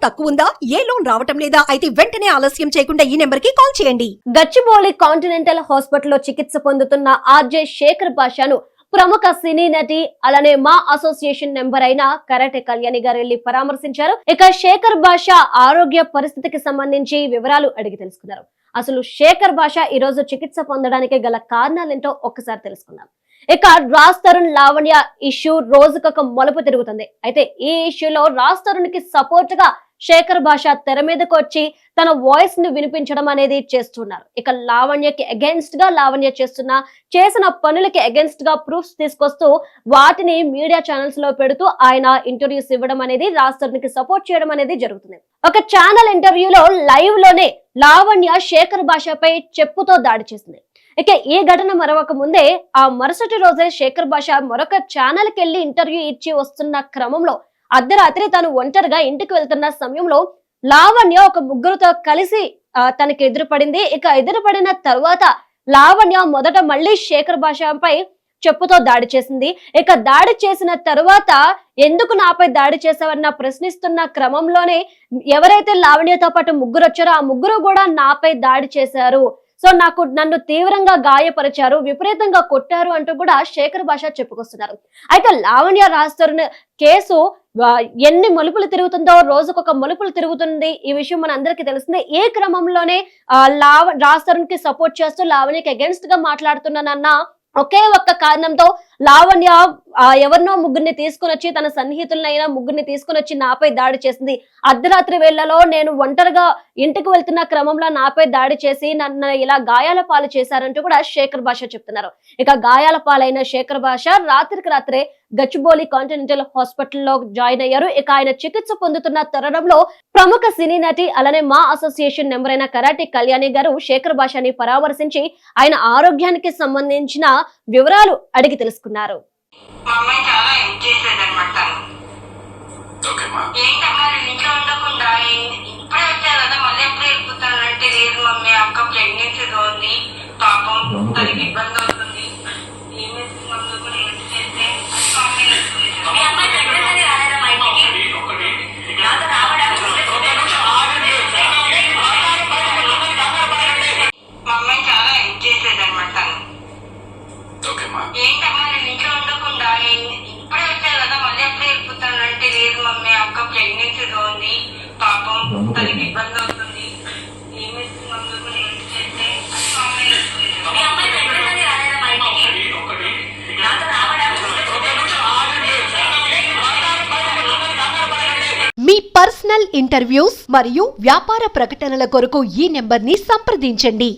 తక్కువ ఉందా? ఏ లోన్ రావటం లేదా? అయితే వెంటనే ఆలస్యం చేయకుండా ఈ నెంబర్ కి కాల్ చేయండి. గచ్చిబౌలి కాంటినెంటల్ హాస్పిటల్లో చికిత్స పొందుతున్న ఆర్జే శేఖర్ భాషను ప్రముఖ సినీ నటి అలానే మా అసోసియేషన్ నెంబర్ అయిన కరాటే కళ్యాణి గారు వెళ్లి పరామర్శించారు. ఇక శేఖర్ భాష ఆరోగ్య పరిస్థితికి సంబంధించి వివరాలు అడిగి తెలుసుకున్నారు. అసలు శేఖర్ భాష ఈ రోజు చికిత్స పొందడానికి గల కారణాలేంటో ఒక్కసారి తెలుసుకుందాం. ఇక రాజ్ తరుణ్ లావణ్య ఇష్యూ రోజుకొక మలుపు తిరుగుతుంది. అయితే ఈ ఇష్యూలో రాజ్ తరుణ్ కి సపోర్ట్ గా శేఖర్ భాష తెర మీదకు వచ్చి తన వాయిస్ ను వినిపించడం అనేది చేస్తున్నారు. ఇక లావణ్యకి అగెన్స్ట్ గా లావణ్య చేసిన పనులకి అగెన్స్ట్ గా ప్రూఫ్స్ తీసుకొస్తూ వాటిని మీడియా ఛానల్స్ లో పెడుతూ ఆయన ఇంటర్వ్యూస్ ఇవ్వడం అనేది రాజ్ తరుణ్ కి సపోర్ట్ చేయడం అనేది జరుగుతుంది. ఒక ఛానల్ ఇంటర్వ్యూలో లైవ్ లోనే లావణ్య శేఖర్ భాషపై చెప్పుతో దాడి చేసింది. ఇక ఈ ఘటన మరొక ముందే ఆ మరుసటి రోజే శేఖర్ భాష మరొక ఛానల్ కి వెళ్లి ఇంటర్వ్యూ ఇచ్చి వస్తున్న క్రమంలో అర్ధరాత్రి తను ఒంటరిగా ఇంటికి వెళ్తున్న సమయంలో లావణ్య ఒక ముగ్గురుతో కలిసి తనకి ఎదురుపడింది. ఇక ఎదురుపడిన తర్వాత లావణ్య మొదట మళ్ళీ శేఖర్ భాషపై చెప్పుతో దాడి చేసింది. ఇక దాడి చేసిన తరువాత ఎందుకు నాపై దాడి చేసావన్న ప్రశ్నిస్తున్న క్రమంలోనే ఎవరైతే లావణ్యతో పాటు ముగ్గురు వచ్చారో ఆ ముగ్గురు కూడా నాపై దాడి చేశారు. సో నన్ను తీవ్రంగా గాయపరిచారు, విపరీతంగా కొట్టారు అంటూ కూడా శేఖర్ భాష చెప్పుకొస్తున్నారు. అయితే లావణ్య రాజ్ తరుణ్ కేసు ఎన్ని మలుపులు తిరుగుతుందో రోజుకొక మలుపులు తిరుగుతుంది. ఈ విషయం మన అందరికీ తెలిసిందే. ఏ క్రమంలోనే రాజ్ తరుణ్ కి సపోర్ట్ చేస్తూ లావణ్యకి అగెన్స్ట్ గా మాట్లాడుతున్నానన్న ఒకే ఒక్క కారణంతో లావణ్య ఎవరినో ముగ్గురిని తీసుకుని వచ్చి తన సన్నిహితులైనా ముగ్గురిని తీసుకుని వచ్చి నాపై దాడి చేసింది. అర్ధరాత్రి వేళ్లలో నేను ఒంటరిగా ఇంటికి వెళ్తున్న క్రమంలో నాపై దాడి చేసి నన్ను ఇలా గాయాల పాలు చేశారంటూ కూడా శేఖర్ భాష చెప్తున్నారు. ఇక గాయాల పాలైన శేఖర్ భాష రాత్రికి రాత్రే గచ్చిబౌలి కాంటినెంటల్ హాస్పిటల్లో జాయిన్ అయ్యారు. ఇక ఆయన చికిత్స పొందుతున్న తరుణంలో ప్రముఖ సినీ నటి అలానే మా అసోసియేషన్ నెంబర్ అయిన కరాటే కళ్యాణి గారు శేఖర్ భాషని పరామర్శించి ఆయన ఆరోగ్యానికి సంబంధించిన వివరాలు అడిగి తెలుసుకున్నారు. మీ పర్సనల్ ఇంటర్వ్యూస్ మరియు వ్యాపార ప్రకటనల కొరకు ఈ నెంబర్ ని సంప్రదించండి.